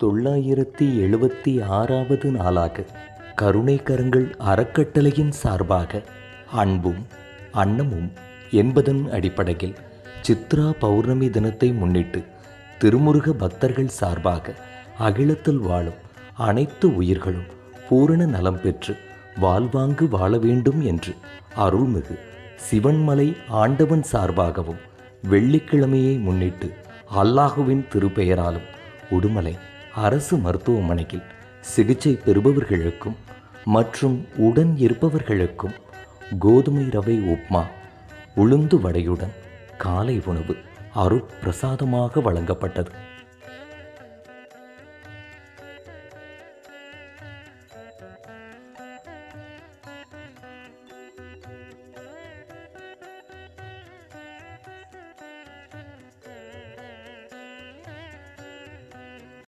976வது நாளாக கருணை கரங்கள் அறக்கட்டளையின் சார்பாக அன்பும் அன்னமும் என்பதன் அடிப்படையில் சித்ரா பௌர்ணமி தினத்தை முன்னிட்டு திருமுருக பக்தர்கள் சார்பாக அகிலத்தில் வாழும் அனைத்து உயிர்களும் பூரண நலம் பெற்று வாழ்வாங்கு வாழ வேண்டும் என்று அருள்மிகு சிவன்மலை ஆண்டவன் சார்பாகவும் வெள்ளிக்கிழமையை முன்னிட்டு அல்லாஹுவின் திருப்பெயராலும் உடுமலை அரசு மருத்துவமனையில் சிகிச்சை பெறுபவர்களுக்கும் மற்றும் உடன் இருப்பவர்களுக்கும் கோதுமை ரவை உப்மா உளுந்து வடையுடன் காலை உணவு அருட்பிரசாதமாக வழங்கப்பட்டது.